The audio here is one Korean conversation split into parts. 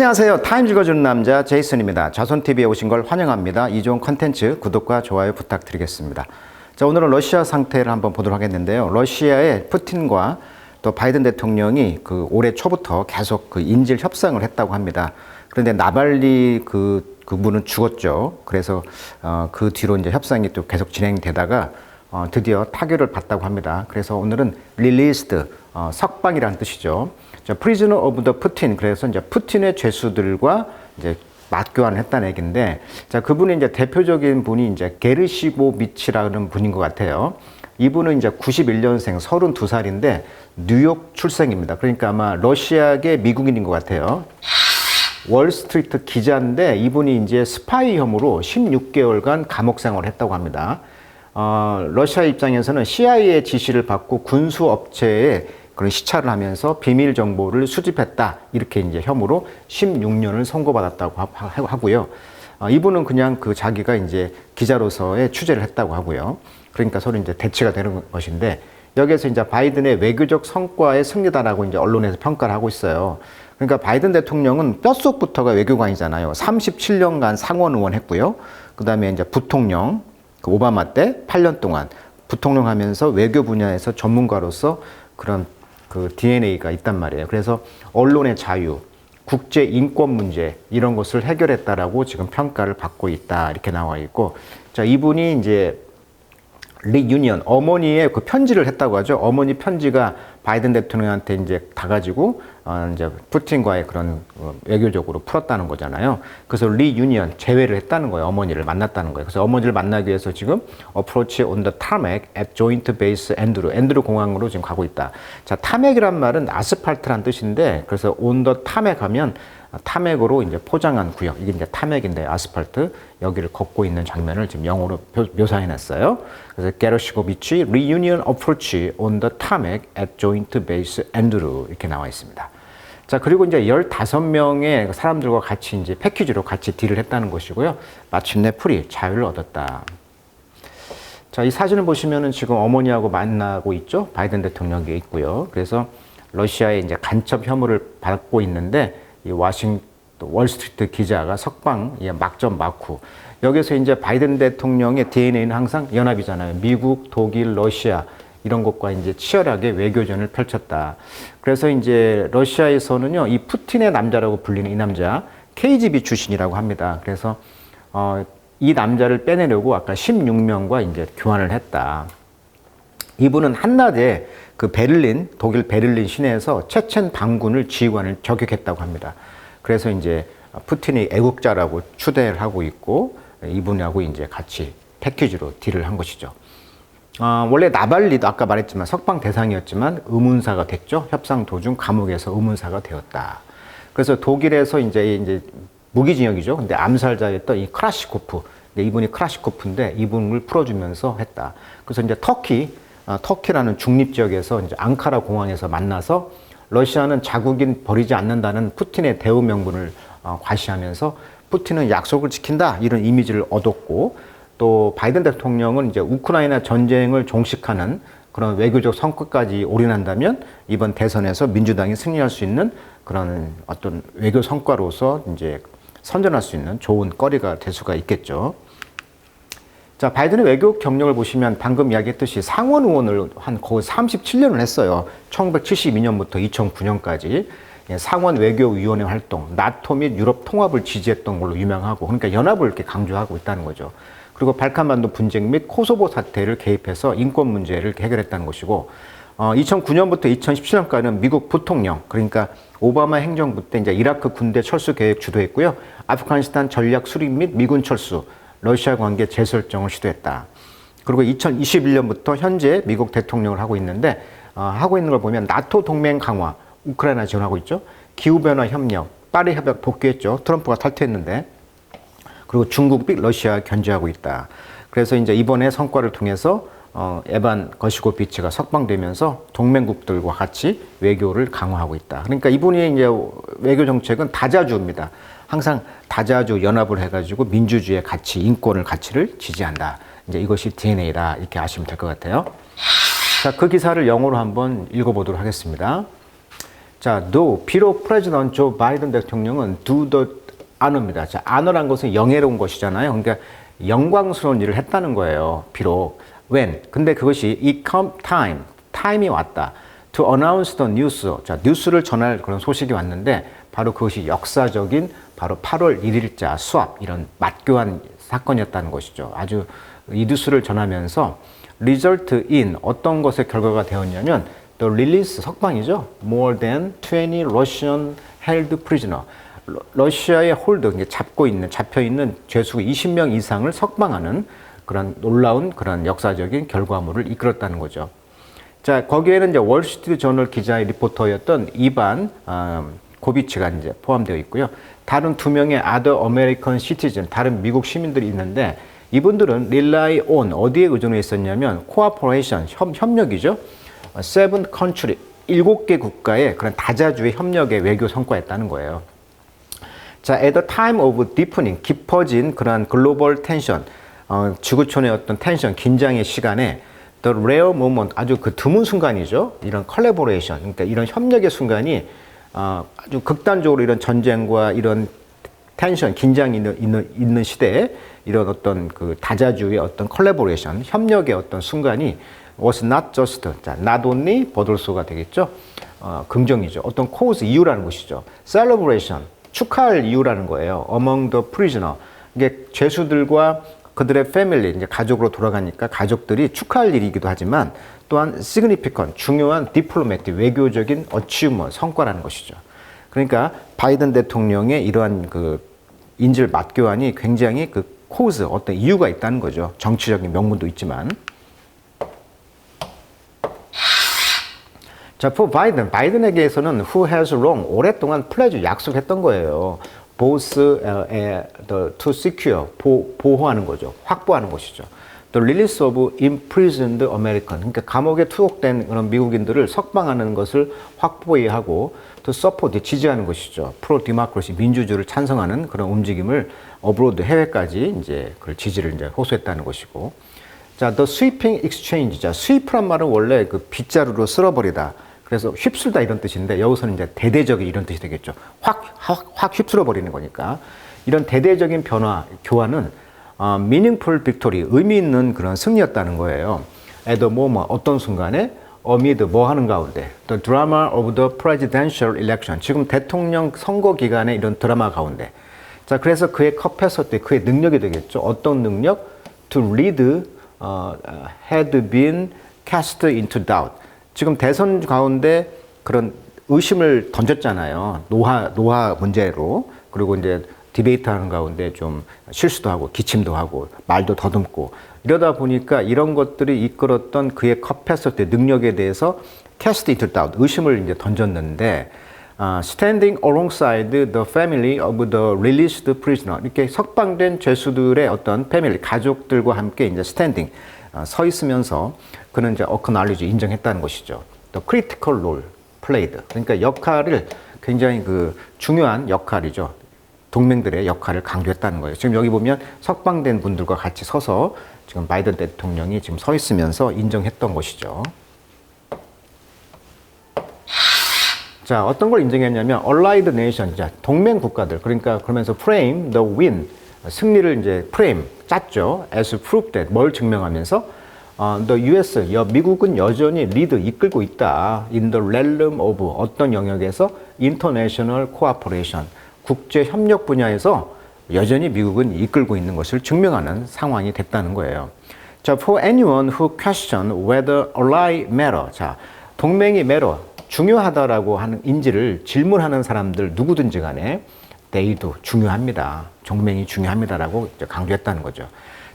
안녕하세요. 타임 읽어주는 남자 제이슨입니다. 자손TV에 오신 걸 환영합니다. 이 좋은 컨텐츠 구독과 좋아요 부탁드리겠습니다. 자, 오늘은 러시아 상태를 한번 보도록 하겠는데요. 러시아의 푸틴과 또 바이든 대통령이 올해 초부터 계속 인질 협상을 했다고 합니다. 그런데 나발리 그분은 죽었죠. 그래서 그 뒤로 이제 협상이 또 계속 진행되다가 드디어 타결을 받다고 합니다. 그래서 오늘은 released, 석방이라는 뜻이죠. 자, prisoner of the Putin. 그래서 이제 푸틴의 죄수들과 이제 맞교환을 했다는 얘기인데, 자, 그분이 이제 대표적인 분이 이제 게르시보비치라는 분인 것 같아요. 이분은 이제 91년생, 32살인데 뉴욕 출생입니다. 그러니까 아마 러시아계 미국인인 것 같아요. 월스트리트 기자인데 이분이 이제 스파이 혐의로 16개월간 감옥 생활을 했다고 합니다. 러시아 입장에서는 CIA 지시를 받고 군수 업체에 그런 시찰을 하면서 비밀 정보를 수집했다, 이렇게 이제 혐의로 16년을 선고받았다고 하고요. 이분은 그냥 자기가 이제 기자로서의 취재를 했다고 하고요. 그러니까 서로 이제 대치가 되는 것인데, 여기에서 이제 바이든의 외교적 성과의 승리다라고 이제 언론에서 평가를 하고 있어요. 그러니까 바이든 대통령은 뼛속부터가 외교관이잖아요. 37년간 상원 의원 했고요. 그 다음에 이제 부통령, 오바마 때 8년 동안 부통령 하면서 외교 분야에서 전문가로서 그런 DNA가 있단 말이에요. 그래서 언론의 자유, 국제 인권 문제, 이런 것을 해결했다라고 지금 평가를 받고 있다, 이렇게 나와 있고, 자, 이분이 이제 리유니언, 어머니의 편지를 했다고 하죠. 어머니 편지가 바이든 대통령한테 이제 다 가지고 이제 푸틴과의 그런 외교적으로 풀었다는 거잖아요. 그래서 리유니언, 재회를 했다는 거예요. 어머니를 만났다는 거예요. 그래서 어머니를 만나기 위해서 지금 approach on the tarmac at joint base 앤드루 공항으로 지금 가고 있다. 자, 타맥이란 말은 아스팔트란 뜻인데, 그래서 on the tarmac 하면 타맥으로 이제 포장한 구역, 이게 이제 타맥인데 아스팔트, 여기를 걷고 있는 장면을 지금 영어로 묘사해놨어요. 그래서 게르시고비치 reunion approach on the tarmac at joint base 앤드루, 이렇게 나와 있습니다. 자, 그리고 이제 15명의 사람들과 같이 이제 패키지로 같이 딜을 했다는 것이고요. 마침내 프리, 자유를 얻었다. 자, 이 사진을 보시면은 지금 어머니하고 만나고 있죠. 바이든 대통령이 있고요. 그래서 러시아의 이제 간첩 혐의를 받고 있는데, 이 월스트리트 기자가 석방, 막전 막후. 여기서 이제 바이든 대통령의 DNA는 항상 연합이잖아요. 미국, 독일, 러시아, 이런 것과 이제 치열하게 외교전을 펼쳤다. 그래서 이제 러시아에서는요, 이 푸틴의 남자라고 불리는 이 남자, KGB 출신이라고 합니다. 그래서, 이 남자를 빼내려고 아까 16명과 이제 교환을 했다. 이분은 한낮에 베를린, 독일 베를린 시내에서 체첸 반군을 지휘관을 저격했다고 합니다. 그래서 이제 푸틴이 애국자라고 추대를 하고 있고, 이분하고 이제 같이 패키지로 딜을 한 것이죠. 원래 나발리도 아까 말했지만 석방 대상이었지만 의문사가 됐죠. 협상 도중 감옥에서 의문사가 되었다. 그래서 독일에서 이제 무기징역이죠. 근데 암살자였던 이 크라시코프, 이분이 크라시코프인데 이분을 풀어주면서 했다. 그래서 이제 터키라는 중립 지역에서 이제 앙카라 공항에서 만나서 러시아는 자국인 버리지 않는다는 푸틴의 대우 명분을 과시하면서 푸틴은 약속을 지킨다, 이런 이미지를 얻었고, 또 바이든 대통령은 이제 우크라이나 전쟁을 종식하는 그런 외교적 성과까지 올인한다면 이번 대선에서 민주당이 승리할 수 있는 그런 어떤 외교 성과로서 이제 선전할 수 있는 좋은 거리가 될 수가 있겠죠. 자, 바이든의 외교 경력을 보시면 방금 이야기했듯이 상원 의원을 거의 37년을 했어요. 1972년부터 2009년까지 상원 외교위원회 활동, 나토 및 유럽 통합을 지지했던 걸로 유명하고, 그러니까 연합을 이렇게 강조하고 있다는 거죠. 그리고 발칸반도 분쟁 및 코소보 사태를 개입해서 인권 문제를 해결했다는 것이고, 2009년부터 2017년까지는 미국 부통령, 그러니까 오바마 행정부 때 이제 이라크 군대 철수 계획 주도했고요. 아프가니스탄 전략 수립 및 미군 철수, 러시아 관계 재설정을 시도했다. 그리고 2021년부터 현재 미국 대통령을 하고 있는데, 하고 있는 걸 보면 나토 동맹 강화, 우크라이나 지원하고 있죠. 기후변화 협력, 파리 협약 복귀했죠. 트럼프가 탈퇴했는데. 그리고 중국 및 러시아 견제하고 있다. 그래서 이제 이번에 성과를 통해서 에반 거시고비치가 석방되면서 동맹국들과 같이 외교를 강화하고 있다. 그러니까 이분이 이제 외교 정책은 다자주입니다. 항상 다자주 연합을 해가지고 민주주의의 가치, 인권을 가치를 지지한다. 이제 이것이 DNA다, 이렇게 아시면 될 것 같아요. 자, 그 기사를 영어로 한번 읽어보도록 하겠습니다. 자, though 비록 프레지던트 조 바이든 대통령은 do the honor입니다. 자, honor란 것은 영예로운 것이잖아요. 그러니까 영광스러운 일을 했다는 거예요. 비록 when 근데 그것이 it come time이 왔다. to announce the news. 자, 뉴스를 전할 그런 소식이 왔는데 바로 그것이 역사적인 바로 8월 1일자 수합 이런 맞교환 사건이었다는 것이죠. 아주 이 뉴스를 전하면서 result in 어떤 것의 결과가 되었냐면 the release 석방이죠. more than 20 Russian held prisoner. 러시아의 홀드 잡혀 있는 죄수 20명 이상을 석방하는 그런 놀라운 그런 역사적인 결과물을 이끌었다는 거죠. 자, 거기에는 이제 월스트리트 저널 기자의 리포터였던 이반 고비치가 이제 포함되어 있고요. 다른 2명의 other American citizen, 다른 미국 시민들이 있는데 이분들은 rely on 어디에 의존해 있었냐면 cooperation, 협력이죠. 7 country, 7개 국가의 그런 다자주의 협력의 외교 성과였다는 거예요. 자, at the time of deepening, 깊어진 그런 글로벌 텐션, 지구촌의 어떤 텐션, 긴장의 시간에 the rare moment, 아주 그 드문 순간이죠. 이런 컬래보레이션, 그러니까 이런 협력의 순간이 아주 극단적으로 이런 전쟁과 이런 텐션, 긴장이 있는 시대에 이런 어떤 그 다자주의 어떤 컬래보레이션, 협력의 어떤 순간이 was not just, 자, not only but also가 되겠죠. 긍정이죠. 어떤 cause, 이유라는 것이죠. celebration, 축하할 이유라는 거예요. among the prisoner. 이게 죄수들과 그들의 패밀리, 이제 가족으로 돌아가니까 가족들이 축하할 일이기도 하지만 또한 significant, 중요한 diplomatic, 외교적인 achievement, 성과라는 것이죠. 그러니까 바이든 대통령의 이러한 그 인질 맞교환이 굉장히 그 cause, 어떤 이유가 있다는 거죠. 정치적인 명분도 있지만. 자, for 바이든에게서는 who has long, 오랫동안 플레지 약속했던 거예요. both to secure, 보호하는 거죠. 확보하는 것이죠. The release of imprisoned American, 그러니까 감옥에 투옥된 그런 미국인들을 석방하는 것을 확보해야 하고 to support, 지지하는 것이죠. 프로 디모크라시, 민주주의를 찬성하는 그런 움직임을 어브로드, 해외까지 이제 그걸 지지를 이제 호소했다는 것이고. 자, the sweeping exchange. 자, sweep란 말은 원래 그 빗자루로 쓸어버리다. 그래서 휩쓸다 이런 뜻인데 여기서는 이제 대대적인 이런 뜻이 되겠죠. 확 휩쓸어 버리는 거니까. 이런 대대적인 변화, 교환은 meaningful victory, 의미 있는 그런 승리였다는 거예요. at the moment, 어떤 순간에 amid 뭐 하는 가운데 the drama of the presidential election, 지금 대통령 선거 기간의 이런 드라마 가운데. 자, 그래서 그의 컵에서 그의 능력이 되겠죠. 어떤 능력? to lead had been cast into doubt. 지금 대선 가운데 그런 의심을 던졌잖아요. 노화 문제로. 그리고 이제 디베이트 하는 가운데 좀 실수도 하고 기침도 하고 말도 더듬고 이러다 보니까 이런 것들이 이끌었던 그의 컵했을 때 능력에 대해서 cast into doubt, 의심을 이제 던졌는데 standing alongside the family of the released prisoner, 이렇게 석방된 죄수들의 어떤 패밀리, 가족들과 함께 이제 standing, 서 있으면서 그는 이제 acknowledge, 인정했다는 것이죠. The critical role played. 그러니까 역할을 굉장히 그 중요한 역할이죠. 동맹들의 역할을 강조했다는 거예요. 지금 여기 보면 석방된 분들과 같이 서서 지금 바이든 대통령이 지금 서 있으면서 인정했던 것이죠. 자, 어떤 걸 인정했냐면 Allied Nation, 자, 동맹 국가들. 그러니까 그러면서 frame the win, 승리를 이제 frame 짰죠. as proof that, 뭘 증명하면서 the US, 미국은 여전히 lead, 이끌고 있다. in the realm of, 어떤 영역에서 international cooperation, 국제 협력 분야에서 여전히 미국은 이끌고 있는 것을 증명하는 상황이 됐다는 거예요. 자, for anyone who question whether ally matter, 자, 동맹이 matter, 중요하다라고 하는 인지를 질문하는 사람들 누구든지 간에 they do, 중요합니다. 동맹이 중요합니다라고 강조했다는 거죠.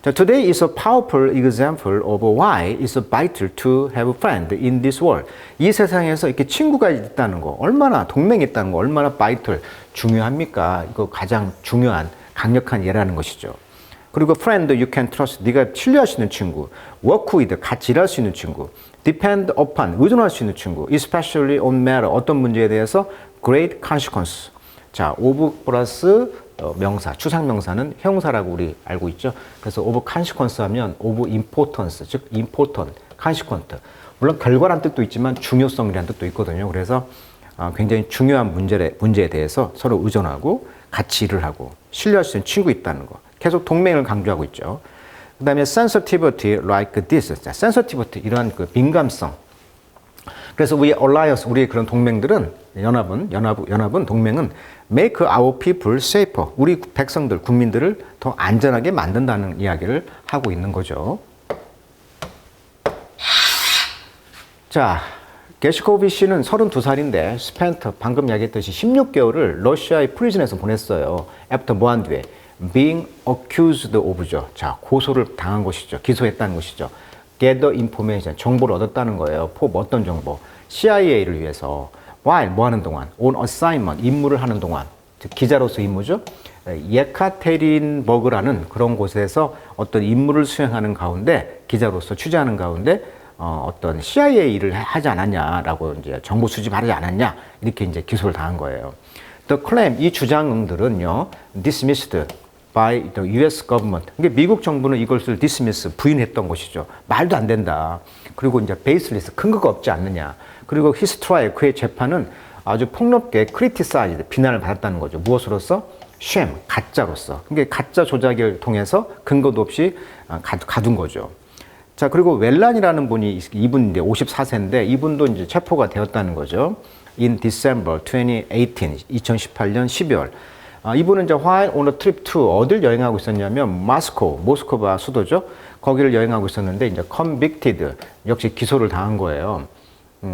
자, today is a powerful example of why it's vital to have a friend in this world. 이 세상에서 이렇게 친구가 있다는 거, 얼마나 동맹이 있다는 거, 얼마나 vital, 중요합니까? 이거 가장 중요한 강력한 예라는 것이죠. 그리고 friend you can trust, 네가 신뢰할 수 있는 친구, work with, 같이 일할 수 있는 친구, depend upon, 의존할 수 있는 친구, especially on matter, 어떤 문제에 대해서 great consequence. 자, of 플러스 명사, 추상명사는 형용사라고 우리 알고 있죠. 그래서 of consequence 하면 of importance, 즉 important, consequent. 물론 결과란 뜻도 있지만 중요성이라는 뜻도 있거든요. 그래서 굉장히 중요한 문제에 대해서 서로 의존하고 같이 일을 하고 신뢰할 수 있는 친구 있다는 거. 계속 동맹을 강조하고 있죠. 그 다음에 sensitivity like this. 자, sensitivity, 이러한 그 민감성. 그래서 우리 alliance, 우리의 그런 동맹들은, 연합은, 동맹은 make our people safer. 우리 백성들, 국민들을 더 안전하게 만든다는 이야기를 하고 있는 거죠. 자, 게시코비치는 32살인데 스펜트 방금 이야기했듯이 16개월을 러시아의 프리즌에서 보냈어요. after 뭐 한 뒤에 being accused of죠. 자, 고소를 당한 것이죠. 기소했다는 것이죠. gather information, 정보를 얻었다는 거예요. 어떤 정보? CIA를 위해서 while 뭐 하는 동안, on assignment, 임무를 하는 동안, 즉 기자로서 임무죠. 예카테린버그라는 그런 곳에서 어떤 임무를 수행하는 가운데, 기자로서 취재하는 가운데 어떤 CIA를 하지 않았냐라고 이제 정보 수집하지 않았냐 이렇게 이제 기소를 당한 거예요. The claim, 이 주장들은요 dismissed by the U.S. government. 그러니까 미국 정부는 이것을 dismiss, 부인했던 것이죠. 말도 안 된다. 그리고 이제 baseless, 근거가 없지 않느냐. 그리고 his trial, 그의 재판은 아주 폭넓게 criticized, 비난을 받았다는 거죠. 무엇으로서? sham, 가짜로서. 그러니까 가짜 조작을 통해서 근거도 없이 가둔 거죠. 자, 그리고 웰란이라는 분이, 이분인데 54세인데 이분도 이제 체포가 되었다는 거죠. In December 2018, 2018년 12월. 이분은 이제 while on a trip to, 어딜 여행하고 있었냐면 모스크바 수도죠. 거기를 여행하고 있었는데 이제 convicted, 역시 기소를 당한 거예요.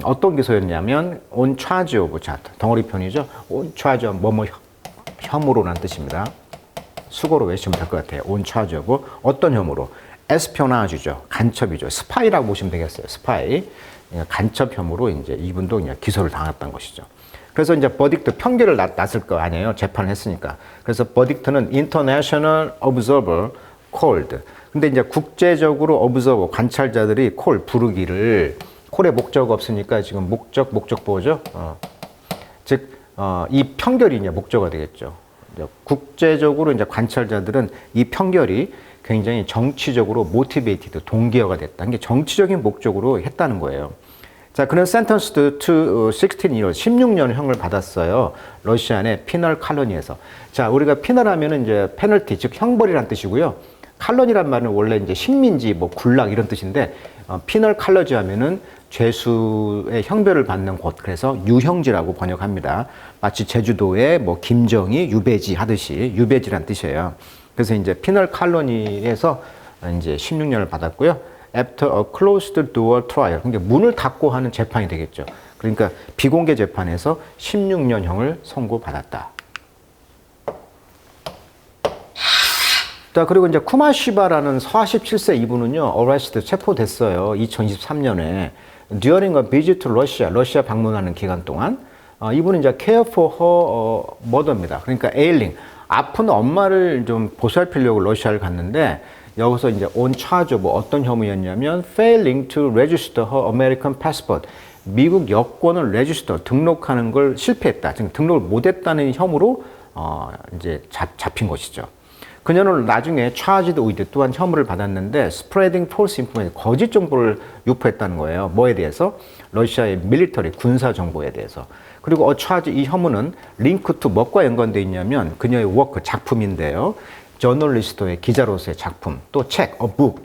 어떤 기소였냐면 on charge of, 자, 덩어리편이죠. on charge of 뭐뭐 혐오로라는 뜻입니다. 수고로 외치면 될 것 같아요. on charge of 어떤 혐오로? 에스피오나주죠. 간첩이죠. 스파이라고 보시면 되겠어요. 스파이. 간첩 혐의로 이제 이분도 그냥 기소를 당했던 것이죠. 그래서 이제 버딕트, 판결을 났을 거 아니에요. 재판을 했으니까. 그래서 버딕트는 International Observer Called. 근데 이제 국제적으로 observer, 관찰자들이 부르기를, 콜의 목적 없으니까 지금 목적보호죠. 즉, 이 판결이 이제 목적어가 되겠죠. 이제 국제적으로 이제 관찰자들은 이 판결이 굉장히 정치적으로 motivated, 동기화가 됐다. 이게 정치적인 목적으로 했다는 거예요. 자, 그는 sentenced to 16 years, 16년형을 받았어요. 러시아 내 피널 칼로니에서. 자, 우리가 피널 하면은 이제 페널티, 즉 형벌이란 뜻이고요. 칼로니란 말은 원래 이제 식민지, 뭐 굴락 이런 뜻인데, 피널 칼러지 하면은 죄수의 형벌을 받는 곳, 그래서 유형지라고 번역합니다. 마치 제주도에 뭐 김정희, 유배지 하듯이 유배지란 뜻이에요. 그래서 이제 피널 칼로니에서 이제 16년을 받았고요. After a closed door trial, 그러니까 문을 닫고 하는 재판이 되겠죠. 그러니까 비공개 재판에서 16년형을 선고받았다. 자, 그리고 이제 쿠마시바라는 47세 이분은요, arrested, 체포됐어요. 2023년에 during a visit to Russia, 러시아 방문하는 기간 동안. 이분은 이제 care for her mother입니다. 그러니까 ailing, 아픈 엄마를 좀 보살피려고 러시아를 갔는데, 여기서 이제 on charge of 어떤 혐의였냐면 failing to register her American passport, 미국 여권을 register, 등록하는 걸 실패했다. 지금 등록을 못했다는 혐의로 이제 잡힌 것이죠. 그녀는 나중에 charged with 또한 혐의를 받았는데 spreading false information, 거짓 정보를 유포했다는 거예요. 뭐에 대해서? 러시아의 밀리터리, 군사 정보에 대해서. 그리고 charge, 이 혐의는 link to 뭐과 연관되어 있냐면 그녀의 work, 작품인데요. 저널리스트의 기자로서의 작품, 또 책, a book.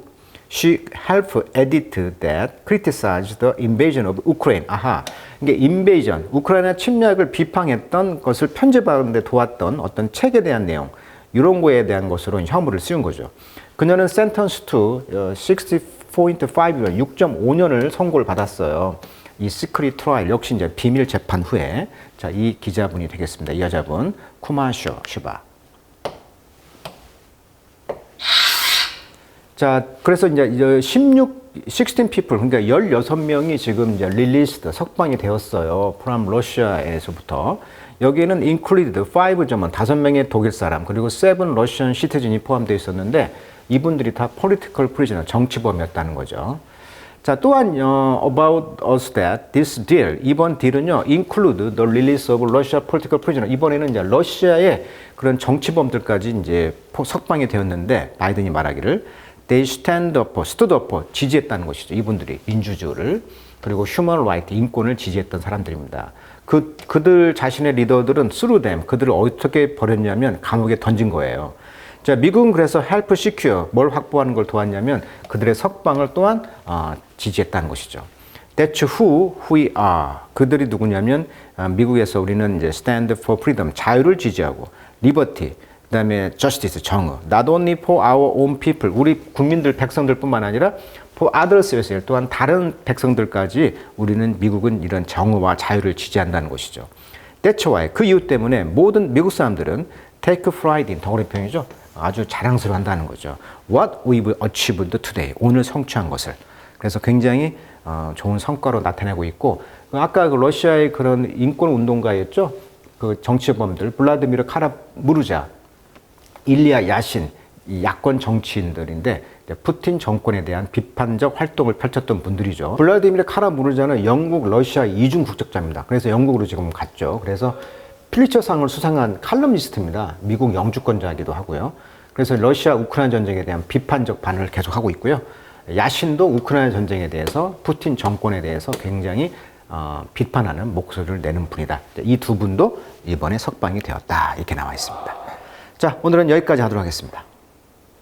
She helped edit that criticized the invasion of Ukraine. 아하, 이게 invasion, 우크라이나 침략을 비판했던 것을 편집하는 데 도왔던 어떤 책에 대한 내용, 이런 거에 대한 것으로 혐의를 씌운 거죠. 그녀는 sentence to 60.5년, 6.5년을 선고를 받았어요. 이 시크릿 트라이얼, 역시 이제 비밀 재판 후에. 자, 이 기자분이 되겠습니다. 이 여자분, 쿠마시바. 자, 그래서 이제 16 people, 그러니까 16명이 지금 이제 릴리스드, 석방이 되었어요. from 러시아에서부터. 여기에는 included 5명의 독일 사람, 그리고 7 러시안 시티즌이 포함되어 있었는데, 이분들이 다 political prisoner, 정치범이었다는 거죠. 자, 또한 about us that this deal, 이번 딜은요, include the release of Russia political prisoner. 이번에는 이제 러시아의 그런 정치범들까지 이제 석방이 되었는데, 바이든이 말하기를 they stood up, 지지했다는 것이죠. 이분들이 민주주의를, 그리고 human right, 인권을 지지했던 사람들입니다. 그들 자신의 리더들은 쓰루댐, 그들을 어떻게 버렸냐면 감옥에 던진 거예요. 자, 미국은 그래서 help secure, 뭘 확보하는 걸 도왔냐면 그들의 석방을 또한 지지했다는 것이죠. That's who we are. 그들이 누구냐면 미국에서 우리는 이제 stand for freedom, 자유를 지지하고 liberty, 그다음에 justice, 정의. Not only for our own people, 우리 국민들, 백성들뿐만 아니라 for others, 또한 다른 백성들까지 우리는 미국은 이런 정의와 자유를 지지한다는 것이죠. That's why 그 이유 때문에 모든 미국 사람들은 take pride in, 덩어리 표현이죠. 아주 자랑스러워한다는 거죠. What we've achieved today, 오늘 성취한 것을. 그래서 굉장히 좋은 성과로 나타내고 있고, 아까 그 러시아의 그런 인권 운동가였죠. 그 정치범들 블라디미르 카라무르자, 일리아 야신, 이 야권 정치인들인데 푸틴 정권에 대한 비판적 활동을 펼쳤던 분들이죠. 블라디미르 카라무르자는 영국, 러시아 이중 국적자입니다. 그래서 영국으로 지금 갔죠. 그래서 필리처상을 수상한 칼럼니스트입니다. 미국 영주권자이기도 하고요. 그래서 러시아 우크라이나 전쟁에 대한 비판적 반응을 계속하고 있고요. 야신도 우크라이나 전쟁에 대해서 푸틴 정권에 대해서 굉장히 비판하는 목소리를 내는 분이다. 이 두 분도 이번에 석방이 되었다. 이렇게 나와 있습니다. 자, 오늘은 여기까지 하도록 하겠습니다.